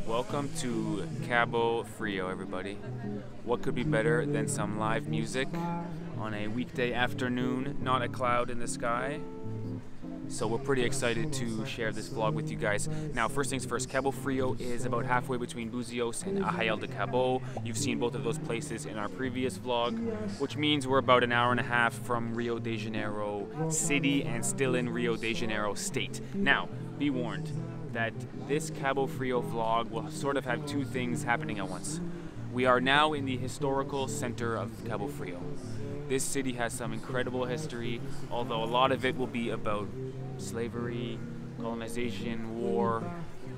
Welcome to Cabo Frio, everybody. What could be better than some live music on a weekday afternoon, not a cloud in the sky? So we're pretty excited to share this vlog with you guys. Now, first things first, Cabo Frio is about halfway between Buzios and Arraial de Cabo. You've seen both of those places in our previous vlog, which means we're about an hour and a half from Rio de Janeiro city and still in Rio de Janeiro state. Now, be warned that this Cabo Frio vlog will sort of have two things happening at once. We are now in the historical center of Cabo Frio. This city has some incredible history, although a lot of it will be about slavery, colonization, war,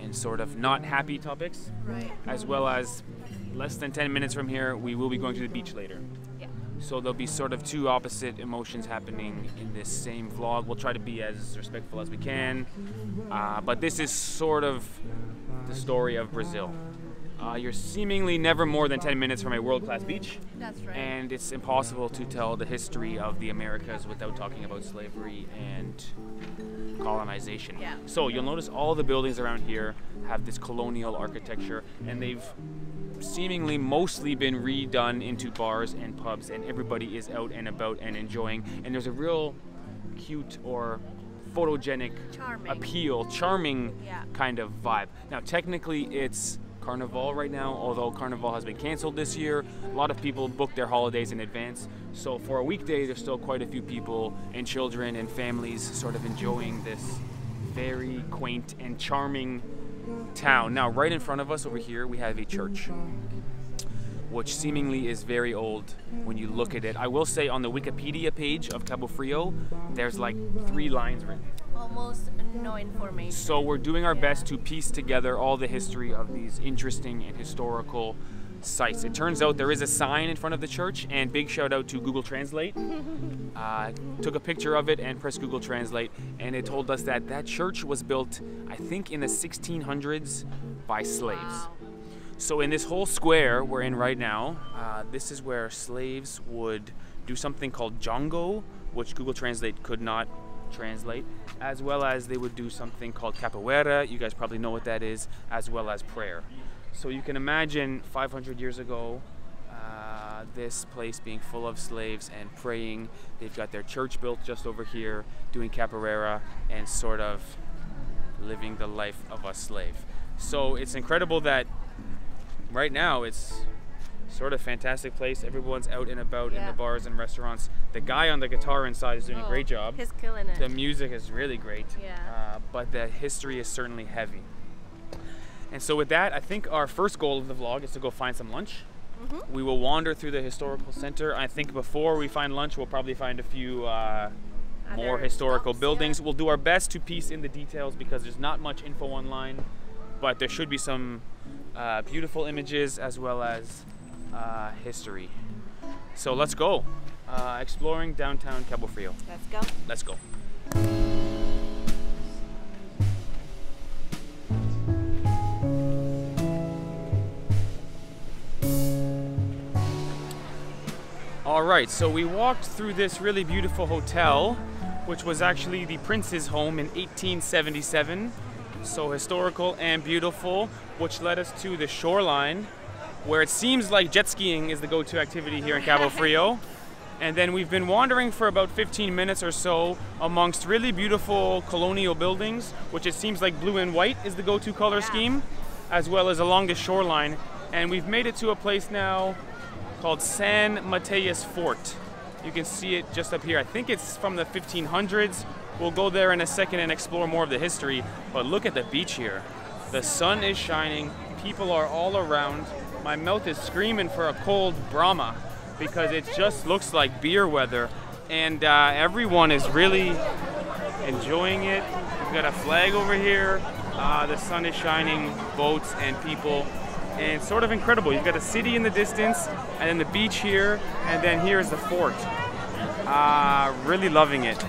and sort of not happy topics. Right. As well as less than 10 minutes from here, we will be going to the beach later. Yeah. So there'll be sort of two opposite emotions happening in this same vlog. We'll try to be as respectful as we can, but this is sort of the story of Brazil. You're seemingly never more than 10 minutes from a world-class beach. That's right. And it's impossible to tell the history of the Americas without talking about slavery and colonization. Yeah. So you'll notice all the buildings around here have this colonial architecture, and they've seemingly mostly been redone into bars and pubs, and everybody is out and about and enjoying. And there's a real cute or photogenic charming Yeah. kind of vibe. Now, technically it's Carnival right now, although Carnival has been canceled this year. A lot of people book their holidays in advance. So for a weekday, there's still quite a few people and children and families sort of enjoying this very quaint and charming town. Now, right in front of us over here, we have a church, which seemingly is very old when you look at it. I will say on the Wikipedia page of Cabo Frio, there's like 3 lines written. Almost no information. So we're doing our best to piece together all the history of these interesting and historical sites. It turns out there is a sign in front of the church, and big shout out to Google Translate. Took a picture of it and pressed Google Translate, and it told us that that church was built, I think, in the 1600s by slaves. Wow. So in this whole square we're in right now, this is where slaves would do something called jongo, which Google Translate could not translate, as well as they would do something called capoeira. You guys probably know what that is, as well as prayer. So you can imagine 500 years ago, this place being full of slaves and praying. They've got their church built just over here, doing capoeira and sort of living the life of a slave. So it's incredible that right now it's sort of fantastic place. Everyone's out and about in the bars and restaurants. The guy on the guitar inside is doing a great job. He's killing it. The music is really great. Yeah. But the history is certainly heavy. And so with that, I think our first goal of the vlog is to go find some lunch. We will wander through the historical center. I think before we find lunch, we'll probably find a few more historical buildings. Yeah. We'll do our best to piece in the details because there's not much info online, but there should be some beautiful images as well as history. So let's go. Exploring downtown Cabo Frio. Let's go. Let's go. All right, so we walked through this really beautiful hotel, which was actually the prince's home in 1877. So historical and beautiful, which led us to the shoreline, where it seems like jet skiing is the go-to activity here in Cabo Frio. And then we've been wandering for about 15 minutes or so amongst really beautiful colonial buildings, which it seems like blue and white is the go-to color scheme, as well as along the shoreline. And we've made it to a place now called Matheus Fort. You can see it just up here. I think it's from the 1500s. We'll go there in a second and explore more of the history, but look at the beach here. The sun is shining, people are all around. My mouth is screaming for a cold Brahma because it just looks like beer weather, and everyone is really enjoying it. We've got a flag over here, the sun is shining, boats and people, and it's sort of incredible. You've got a city in the distance, and then the beach here, and then here's the fort. Really loving it.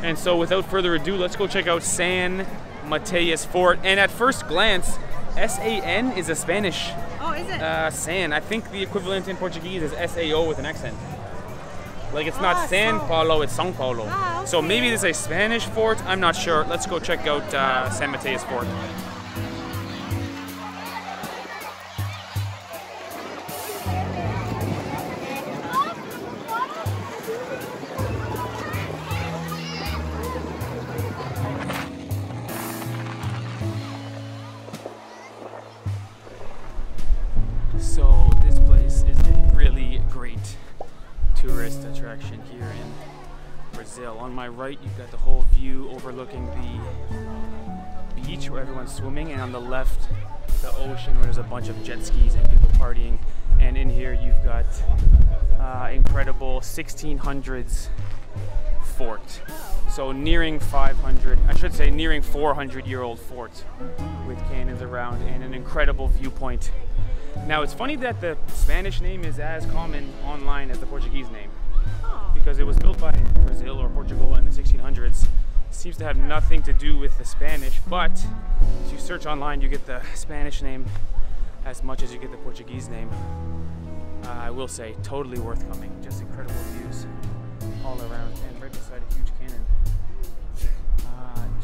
And so without further ado, let's go check out Matheus Fort. And at first glance, S-A-N is a Spanish. Oh, is it? San. I think the equivalent in Portuguese is S-A-O with an accent. Like it's not San Paulo, it's São Paulo. Okay. So maybe this is a Spanish fort, I'm not sure. Let's go check out Matheus Fort. Brazil. On my right, you've got the whole view overlooking the beach where everyone's swimming, and on the left, the ocean where there's a bunch of jet skis and people partying. And in here, you've got incredible 1600s fort. So nearing 500, I should say nearing 400-year-old fort with cannons around and an incredible viewpoint. Now it's funny that the Spanish name is as common online as the Portuguese name, because it was built by Brazil or Portugal in the 1600s. It seems to have nothing to do with the Spanish, but if you search online you get the Spanish name as much as you get the Portuguese name. I will say, totally worth coming. Just incredible views all around, and right beside a huge cannon.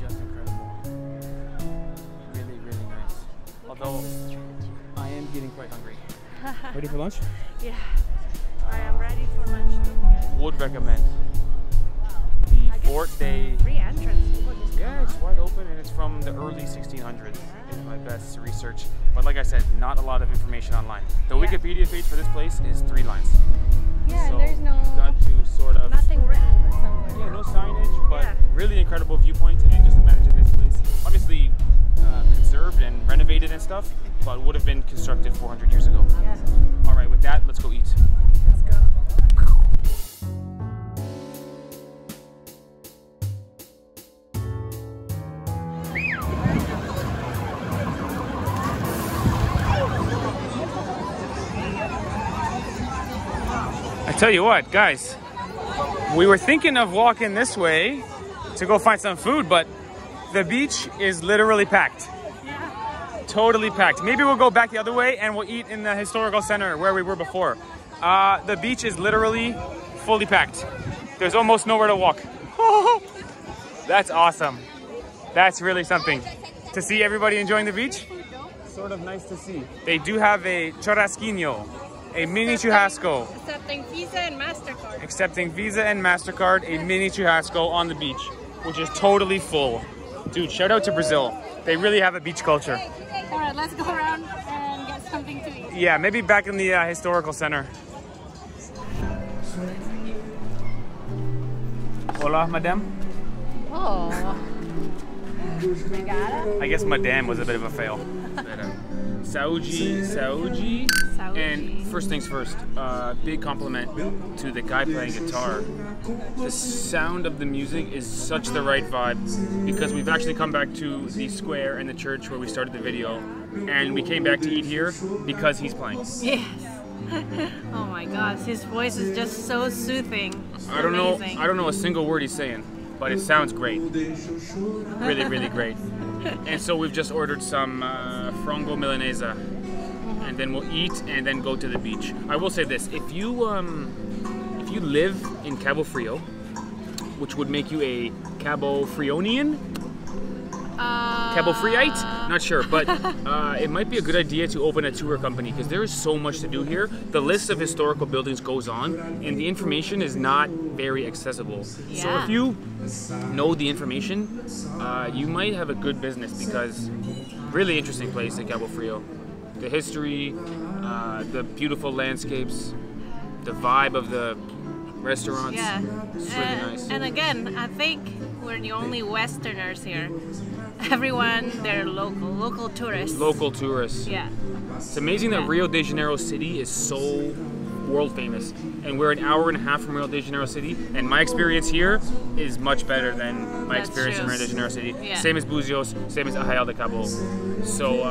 Just incredible. Really, really nice. Although I am getting quite hungry. Ready for lunch? Yeah, I am ready for lunch. Would recommend. The fort day. Free entrance. Yeah, it's wide open and it's from the early 1600s. In my best research, but like I said, not a lot of information online. The Wikipedia page for this place is 3 lines. Yeah, so there's no. You've got to sort of. Nothing written somewhere. Yeah, no signage, but really incredible viewpoint, and just imagine this place. Obviously conserved and renovated and stuff, but would have been constructed 400 years ago. Yeah. All right, with that, let's go eat. Let's go. I tell you what, guys, we were thinking of walking this way to go find some food, but the beach is literally packed. Yeah. Totally packed. Maybe we'll go back the other way and we'll eat in the historical center where we were before. The beach is literally fully packed. There's almost nowhere to walk. That's awesome. That's really something. To see everybody enjoying the beach, sort of nice to see. They do have a churrasquinho, a mini churrasco. Accepting Visa and MasterCard. Accepting Visa and MasterCard, a mini churrasco on the beach, which is totally full. Dude, shout out to Brazil. They really have a beach culture. All right, let's go around and get something to eat. Yeah, maybe back in the historical center. Hola, madame. Oh. I guess madame was a bit of a fail. Saúde. And first things first, big compliment to the guy playing guitar. The sound of the music is such the right vibe, because we've actually come back to the square and the church where we started the video, and we came back to eat here because he's playing. Yes. Oh my gosh, his voice is just so soothing. I don't know a single word he's saying, but it sounds great. Really, really great. And so we've just ordered some frango milanese, and then we'll eat and then go to the beach. I will say this: if you live in Cabo Frio, which would make you a Cabo Frionian, Cabo Friite, not sure, but it might be a good idea to open a tour company, because there is so much to do here. The list of historical buildings goes on, and the information is not very accessible. Yeah. So if you know the information, you might have a good business, because really interesting place in Cabo Frio. The history, the beautiful landscapes, the vibe of the restaurants. Yeah. It's really nice. And again, I think we're the only Westerners here. Everyone, they're local tourists. Local tourists. Yeah. It's amazing that Rio de Janeiro city is so world famous, and we're an hour and a half from Rio de Janeiro city, and my experience here is much better than my experience in Rio de Janeiro city. Yeah. Same as Búzios, same as Arraial de Cabo. So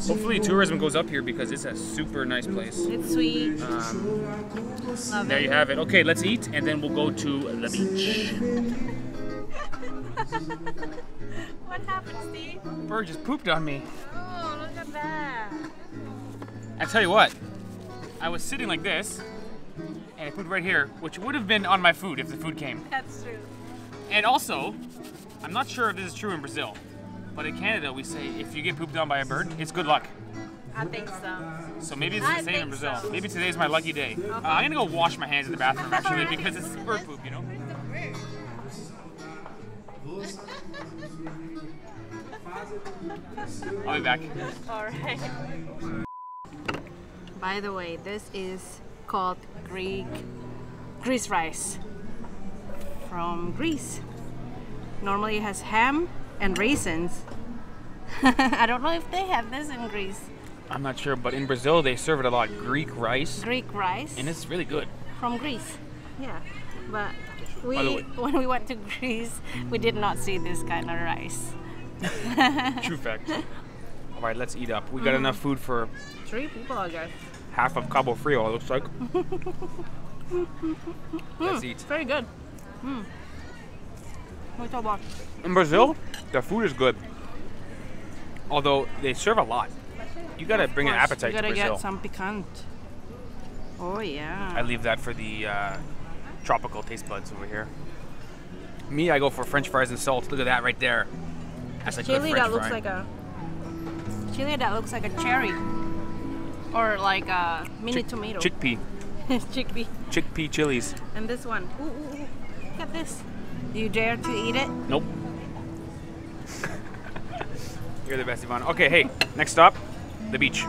hopefully tourism goes up here, because it's a super nice place. It's sweet. Love There it. you have it. Okay, let's eat, and then we'll go to the beach. What happened, Steve? Bird just pooped on me. Oh, look at that. I tell you what, I was sitting like this, and it pooped right here, which would have been on my food if the food came. That's true. And also, I'm not sure if this is true in Brazil, but in Canada we say if you get pooped on by a bird, it's good luck. I think so. So maybe it's the same in Brazil. so. Maybe today's my lucky day. I'm gonna go wash my hands in the bathroom actually, because it's bird poop, you know? I'll be back. Alright. By the way, this is called Greece rice. from Greece. Normally it has ham and raisins. I don't know if they have this in Greece. I'm not sure, but in Brazil they serve it a lot. Greek rice. Greek rice. And it's really good. From Greece. Yeah. But when we went to Greece, we did not see this kind of rice. True fact. All right, let's eat up. We got enough food for 3 people, I guess. half of Cabo Frio, it looks like. Let's eat. It's very good. Muito bom. In Brazil, the food is good. Although they serve a lot. You gotta bring an appetite to Brazil. You gotta get some piquant. Oh yeah. I leave that for the tropical taste buds over here. Me, I go for French fries and salt. Look at that right there. That's a good French that looks fry. like a chili that looks like a cherry, or like a mini tomato. Chickpea. Chickpea. Chickpea chilies. And this one. Ooh, look at this. Do you dare to eat it? Nope. You're the best, Yvonne. Okay, hey, next stop, the beach.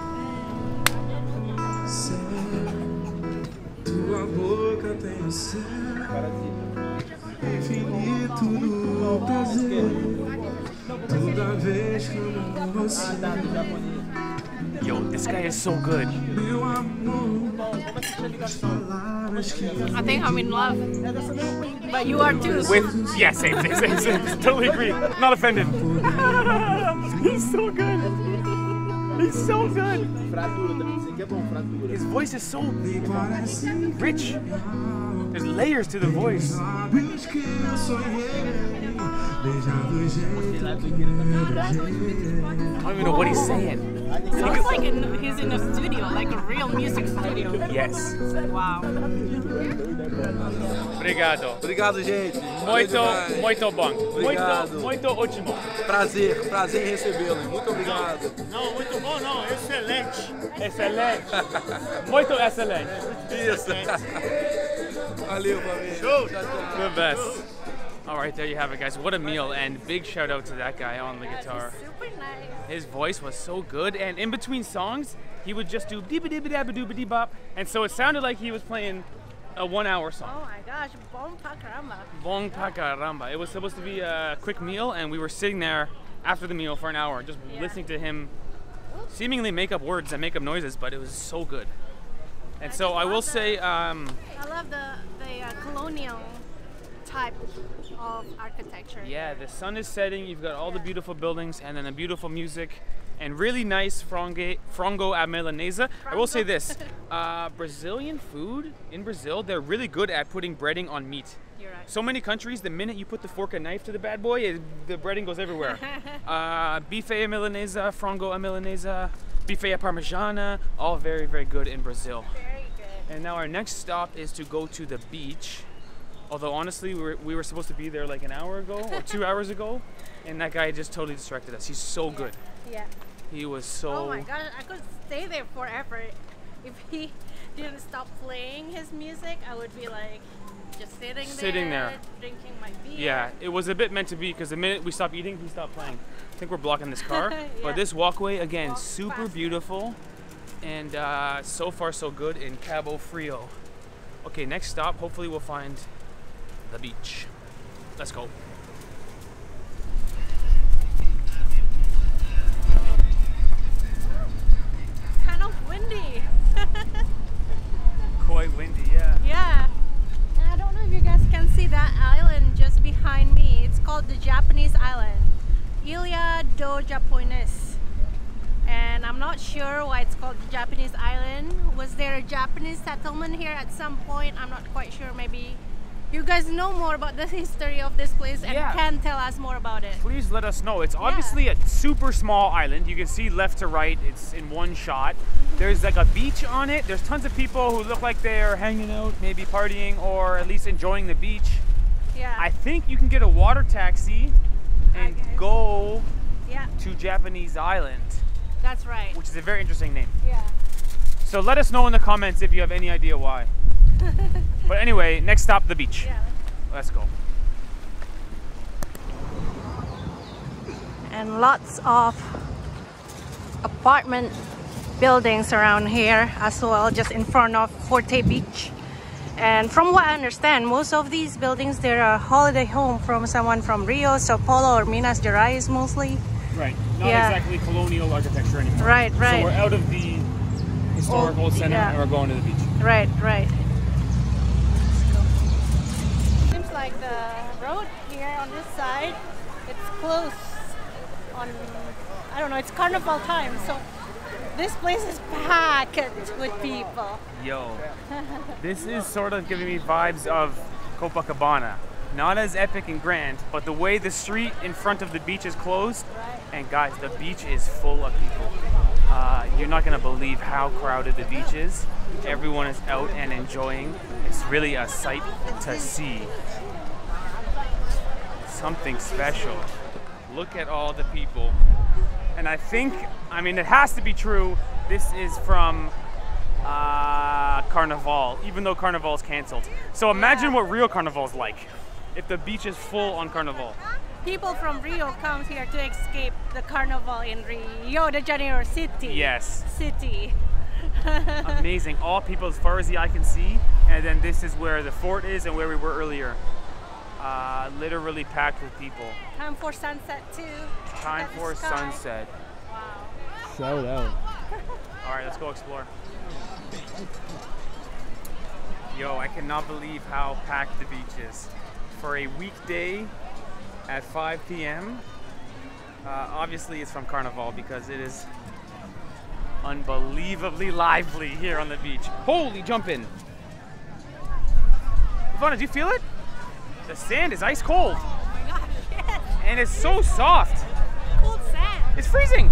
Yo, this guy is so good. I think I'm in love. But you are too. With, yeah, same. Totally agree. Not offended. He's so good. He's so good. His voice is so rich. There's layers to the voice. I don't even know what he's saying. Sounds like he's in a studio, like a real music studio. Yes. Wow. Obrigado. Obrigado, gente. Muito bom. Obrigado. Muito ótimo. Prazer em recebê-lo. Muito obrigado. Não, muito bom não. Excelente. Excelente. Muito excelente. Isso. Valeu, família. Show. The best. All right, there you have it, guys. What a meal, and big shout out to that guy on the guitar. Super nice. His voice was so good, and in between songs, he would just do dee-ba-dee-ba-da-ba-doo-ba-dee-bop, and so it sounded like he was playing a 1-hour song. Oh my gosh, bom pa caramba. Bom pa caramba. It was supposed to be a quick meal, and we were sitting there after the meal for an hour, just listening to him seemingly make up words and make up noises, but it was so good. And so I will say, I love the colonial type of architecture. Yeah, the sun is setting, you've got all the beautiful buildings and then the beautiful music and really nice frango à milanesa. I will say this, Brazilian food in Brazil, they're really good at putting breading on meat. You're right. So many countries, the minute you put the fork and knife to the bad boy, the breading goes everywhere. Bife à milanesa, frango à milanesa, bife à parmigiana, all very, very good in Brazil. Very good. And now our next stop is to go to the beach. Although honestly, we were supposed to be there like an hour ago or 2 hours ago, and that guy just totally distracted us. He's so good. Yeah. He was so... Oh my gosh, I could stay there forever. If he didn't stop playing his music, I would be like just sitting there, drinking my beer. Yeah, it was a bit meant to be because the minute we stopped eating, he stopped playing. I think we're blocking this car. Yeah. But this walkway, again, Walk super fast. beautiful, and so far so good in Cabo Frio. Okay, next stop, hopefully we'll find the beach. Let's go. It's kind of windy. Quite windy, yeah. Yeah. And I don't know if you guys can see that island just behind me. It's called the Japanese island. Ilha do Japones. And I'm not sure why it's called the Japanese island. Was there a Japanese settlement here at some point? I'm not quite sure. Maybe you guys know more about the history of this place and can tell us more about it. Please let us know. It's obviously a super small island. You can see left to right, it's in one shot. There's like a beach on it. There's tons of people who look like they're hanging out, maybe partying or at least enjoying the beach. Yeah. I think you can get a water taxi and go to Japanese Island. That's right. Which is a very interesting name. Yeah. So let us know in the comments if you have any idea why. But anyway, next stop, the beach. Yeah. Let's go. And lots of apartment buildings around here as well, just in front of Forte Beach. And from what I understand, most of these buildings, they're a holiday home from someone from Rio, Sao Paulo, or Minas Gerais mostly. Right. Not exactly colonial architecture anymore. Right, right. So we're out of the historical center and we're going to the beach. Right, right. Seems like the road here on this side, it's closed on, I don't know, it's carnival time. So this place is packed with people. Yo, this is sort of giving me vibes of Copacabana. Not as epic and grand, but the way the street in front of the beach is closed, and guys, the beach is full of people. You're not gonna believe how crowded the beach is. Everyone is out and enjoying. It's really a sight to see. Something special. Look at all the people. And I think, I mean, it has to be true, this is from Carnival, even though Carnival's canceled. So imagine what real Carnival's like, if the beach is full on Carnival. People from Rio come here to escape the Carnival in Rio de Janeiro city. Yes. City. Amazing, all people as far as the eye can see, and then this is where the fort is and where we were earlier. Literally packed with people. Time for sunset too. Time for sunset. Wow. Shout out. All right, let's go explore. Yo, I cannot believe how packed the beach is. For a weekday at 5 p.m. Obviously it's from Carnival because it is unbelievably lively here on the beach. Holy jumping! Ivana, do you feel it? The sand is ice cold. Oh my gosh, yes. And it's so soft. Cold sand. It's freezing.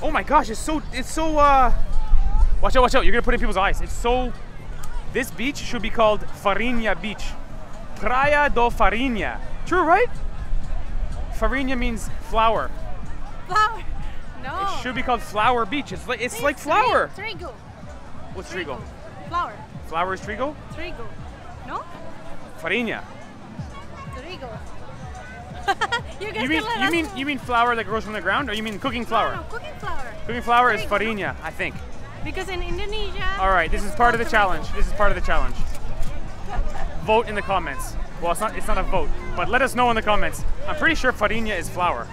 Oh my gosh, it's so watch out, you're gonna put it in people's eyes. It's so, this beach should be called Farinha Beach. Praia do Farinha. True, right? Farinha means flower. Flower. No. It should be called Flower Beach. It's like flower. Trigo. What's trigo? Flower. Flower is trigo? Trigo. No? Farinha. Trigo. You mean flour that grows from the ground, or you mean cooking flour? No, cooking flour. Cooking flour is Trigo. farinha, I think. Because in Indonesia. All right, this is part of the challenge. This is part of the challenge. Vote in the comments. Well, it's not a vote, but let us know in the comments. I'm pretty sure farinha is flour.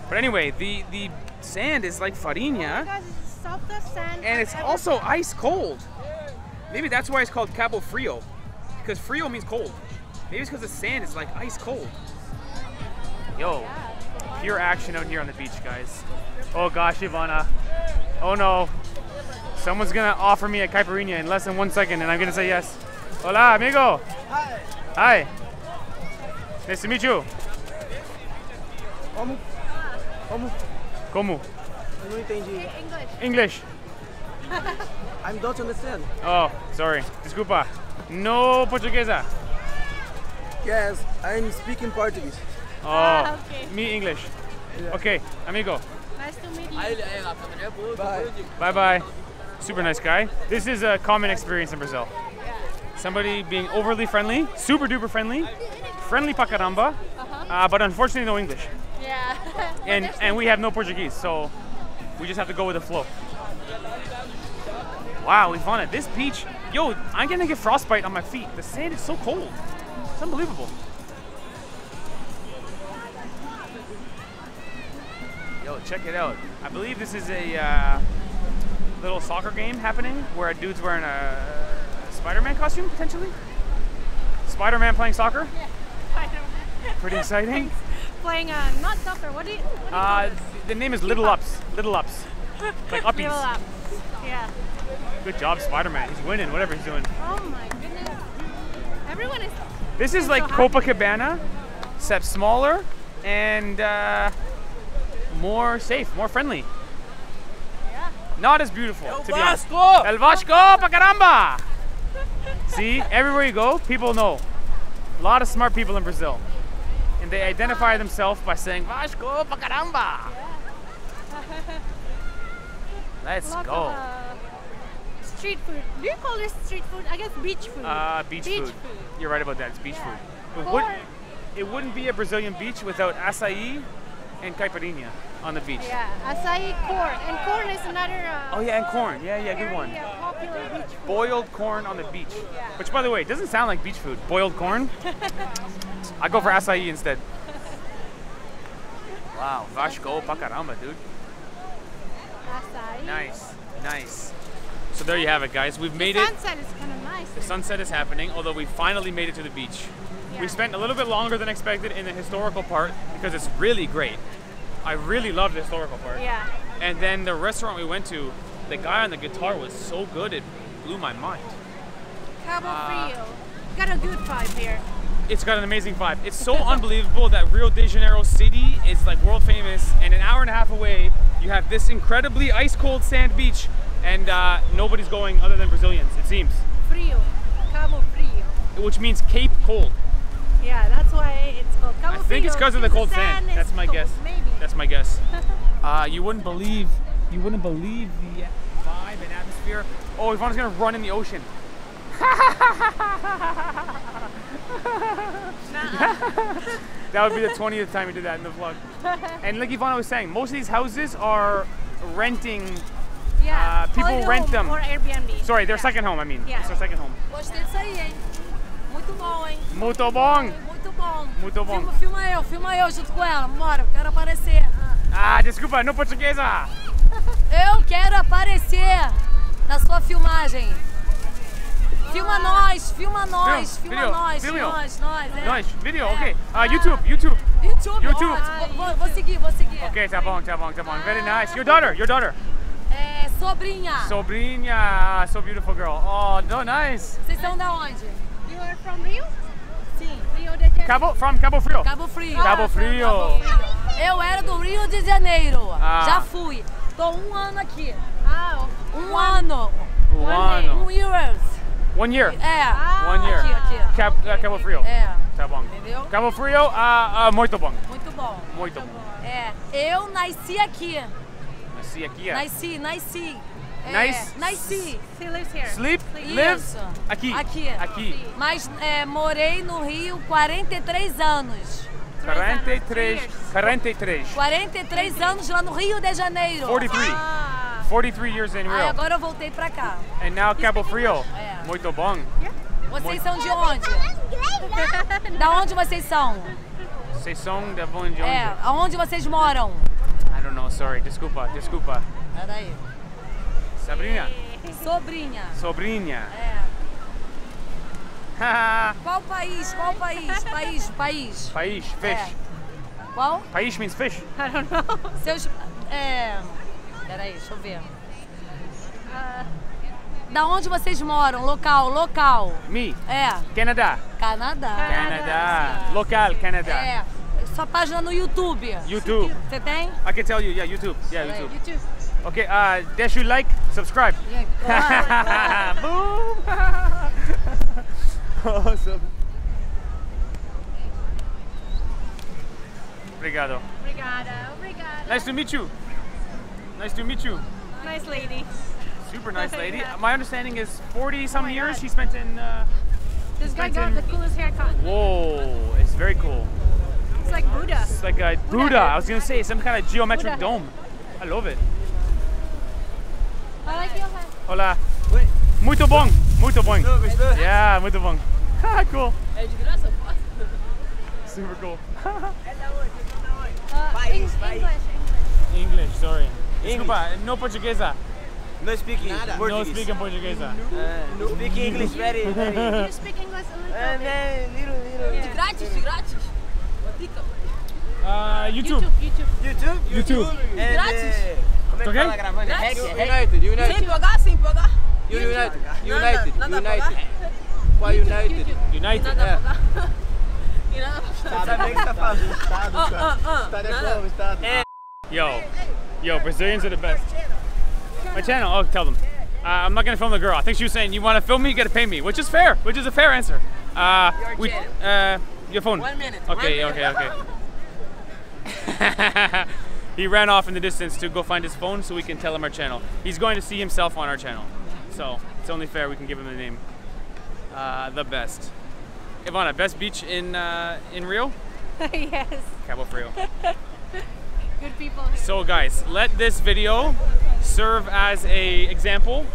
But anyway, the sand is like farinha, Oh my gosh, it's the softest sand and it's I've ever also seen. ice cold. Maybe that's why it's called Cabo Frio, because frio means cold. Maybe it's because the sand is like ice cold. Yo, pure action out here on the beach, guys. Oh gosh, Ivana. Oh no. Someone's gonna offer me a caipirinha in less than 1 second, and I'm gonna say yes. Hola, amigo. Hi. Hi. Nice to meet you. Como? Como? Eu não entendi. English. English. I don't understand. Oh, sorry. Desculpa. No portuguesa. Yes, I'm speaking Portuguese. Oh, okay. me English. Okay, amigo. Nice to meet you. Bye. Bye bye. Super nice guy. This is a common experience in Brazil. Somebody being overly friendly, super duper friendly pa caramba, but unfortunately no English. Yeah. And we have no Portuguese, so we just have to go with the flow. Wow, Ivana, this beach, yo, I'm gonna get frostbite on my feet. The sand is so cold. It's unbelievable. Yo, check it out. I believe this is a little soccer game happening where a dude's wearing a Spider-Man costume, potentially? Spider-Man playing soccer? Yeah. Pretty exciting. Playing not soccer. What do you The name is Little Ups. Little Ups. Like uppies. Little up. Yeah. Good job, Spider-Man. He's winning, whatever he's doing. Oh my goodness. Everyone is. This is like so happy. Copacabana, except smaller and more safe, more friendly. Yeah. Not as beautiful, to be honest. Vasco! El Vasco pa caramba! See, everywhere you go, people know. A lot of smart people in Brazil. And they identify themselves by saying, Vasco pa caramba! Let's Lots go. of, street food. Do you call this street food? I guess beach food. Beach food. You're right about that, it's beach Yeah. food. Corn. It wouldn't be a Brazilian beach without açaí and caipirinha on the beach. Yeah, acai corn. And corn is another. Oh yeah, and corn. Yeah, good one. Popular popular beach food. Boiled corn on the beach. Yeah. Which, by the way, doesn't sound like beach food. Boiled corn. I go for acai instead. Wow, Vasco pa caramba, dude. Acai. Nice, nice. So there you have it, guys. We've made The it. sunset is kind of nice. The sunset is happening, although we finally made it to the beach. Yeah. We spent a little bit longer than expected in the historical part because it's really great. I really love the historical part. Yeah. And then the restaurant we went to, the guy on the guitar was so good, it blew my mind. Cabo Frio. Got a good vibe here. It's got an amazing vibe. It's so unbelievable that Rio de Janeiro city is like world famous, and an hour and a half away, you have this incredibly ice cold sand beach, and nobody's going other than Brazilians, it seems. Frio. Cabo Frio. Which means Cape Cold. Yeah, that's why it's called Cabo Frio. I think it's because of the cold sand. is That's my cold, guess. Maybe. That's my guess. You wouldn't believe the vibe and atmosphere. Oh, Yvonne's gonna run in the ocean. That would be the 20th time we did that in the vlog. And like Yvonne was saying, most of these houses are renting. Yeah. People holiday rent home them. Or Airbnb. Sorry, their Yeah. second home, I mean. Yeah. It's their second home. Gostei disso aí, hein? Muito bom, hein? Muito bom. Muito bom. Muito bom. Filma eu junto com ela. Bora, eu quero aparecer. Ah, desculpa, no portuguesa. Eu quero aparecer na sua filmagem. Filma nós, filma nós, Video, filma nós, video. nós, é. Nice, video, É. okay. Ah. YouTube. YouTube, YouTube. ótimo. Vou seguir. Okay, tá bom. Very nice. Your daughter. É, sobrinha. Sobrinha, so beautiful girl. Oh, no, nice. Vocês são da onde? You are from Rio? Sim. Rio de Janeiro. From Cabo Frio. Cabo Frio. Cabo Frio. Eu era do Rio de Janeiro. Ah. Já fui. Tô 1 ano aqui. Ah, Um ano. One. 1 years. 1 year. É. 1 year. Aqui. Cabo Frio. É. Tá bom. Entendeu? Cabo Frio, muito bom. Muito bom. Muito bom. É. Eu nasci aqui. Nasci aqui. Nasci. É, Nice. Nasci. She lives here. Sleep, Isso. lives aqui. Aqui. Mas morei no Rio 43 anos. 43. 43 anos lá no Rio de Janeiro. 43. Ah. 43 years in Aí Rio. agora eu voltei pra cá. And now Cabo Frio. É. Muito bom. Vocês são de onde? Da onde vocês são? Vocês são de onde? É, aonde vocês moram? I don't know, sorry. Desculpa. Peraí. Sabrina. Sobrinha. Sobrinha. É. Qual país? País. País, fish. É. Qual? País means fish. I don't know. Seus. Peraí, deixa eu ver. Da onde vocês moram? Local. Me. É. Canadá. Canadá. Local, Canadá. É. Sua página no YouTube. YouTube. Você tem? I can tell you, yeah, YouTube. Yeah, Peraí. YouTube. You too. Okay, deixa o like, subscribe. Claro. Boom! Awesome. Obrigado. Obrigada. Nice to meet you. Nice lady. Super nice lady. Yeah. My understanding is 40 some Oh my years God. she spent in. This guy got the coolest haircut. Whoa, it's very cool. It's like Buddha. It's like a Buddha. I was gonna say some kind of geometric Buddha. dome. I love it. I like your hair. Olá. Muito bom. Gostou? Yeah, muito bom. Cool. É de graça? Super cool. País. English, sorry. Desculpa, no portuguesa. No speak No Portuguese. speak in portuguesa. No speak English very. You speak English a little bit. Little. De grátis? Dica. YouTube. YouTube. And, Grátis? como é que Ok? fala gravando? Grátis? United. pagar, sem pagar? United. Nada a pagar? Qual United? United. Nada a pagar. E nada Sabe bem o que você tá fazendo? Estado é como? Estado. Yo, Brazilians are the best. My channel, oh, tell them. I'm not gonna film the girl. I think she was saying, you wanna film me, you gotta pay me, which is fair, which is a fair answer. Your phone. 1 minute. Okay. He ran off in the distance to go find his phone so we can tell him our channel. He's going to see himself on our channel. So it's only fair we can give him the name. The best. Ivana, best beach in Rio? Yes. Cabo Frio. Good people. So guys, let this video serve as a example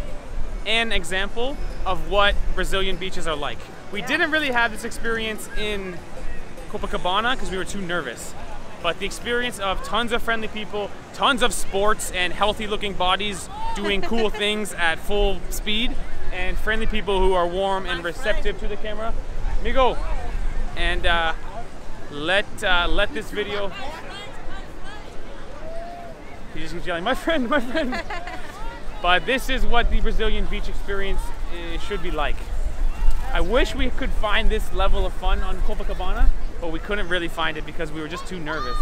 an example of what Brazilian beaches are like. We didn't really have this experience in Copacabana because we were too nervous. But the experience of tons of friendly people, tons of sports and healthy looking bodies doing cool things at full speed, and friendly people who are warm and receptive to the camera. Amigo, and let this video. He just keeps yelling, my friend, my friend. But this is what the Brazilian beach experience should be like. I wish we could find this level of fun on Copacabana, but we couldn't really find it because we were just too nervous.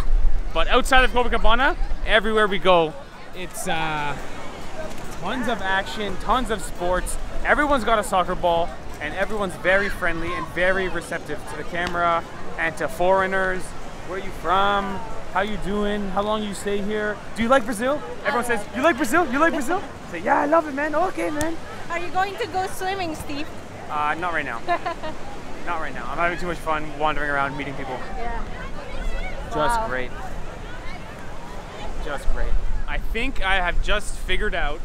But outside of Copacabana, everywhere we go, it's tons of action, tons of sports. Everyone's got a soccer ball, and everyone's very friendly and very receptive to the camera and to foreigners. Where are you from? How you doing? How long you stay here? Do you like Brazil? Everyone says, you like Brazil? You like Brazil? I say, yeah, I love it, man. Okay, man. Are you going to go swimming, Steve? Not right now. Not right now. I'm having too much fun wandering around, meeting people. Yeah. Just great. Just great. I think I have just figured out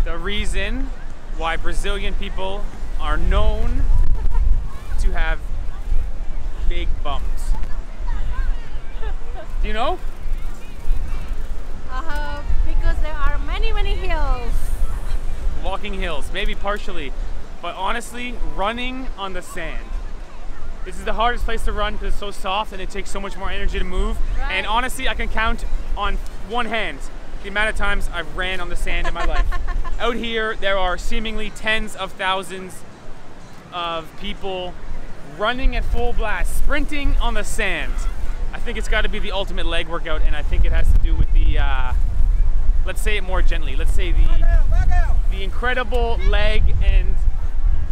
the reason why Brazilian people are known to have big bums. Do you know? Because there are many, many hills. Walking hills, maybe partially. But honestly, running on the sand. This is the hardest place to run because it's so soft and it takes so much more energy to move. Right. And honestly, I can count on one hand the amount of times I've ran on the sand in my life. Out here, there are seemingly tens of thousands of people running at full blast, sprinting on the sand. I think it's got to be the ultimate leg workout, and I think it has to do with the, let's say it more gently, let's say the incredible leg and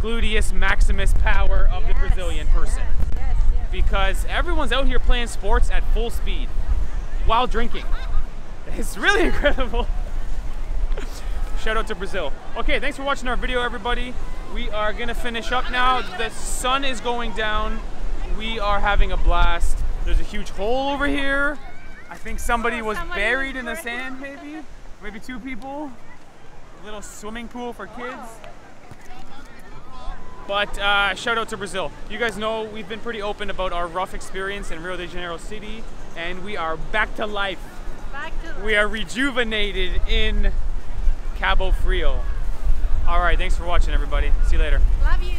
gluteus maximus power of the Brazilian person. Yes. Because everyone's out here playing sports at full speed while drinking. It's really incredible. Shout out to Brazil. Okay, thanks for watching our video, everybody. We are gonna finish up now. The sun is going down. We are having a blast. There's a huge hole over here. I think somebody was buried in the sand, maybe two people. A little swimming pool for kids. But shout out to Brazil. You guys know we've been pretty open about our rough experience in Rio de Janeiro city, and we are back to life. We are rejuvenated in Cabo Frio. All right, thanks for watching, everybody. See you later. Love you.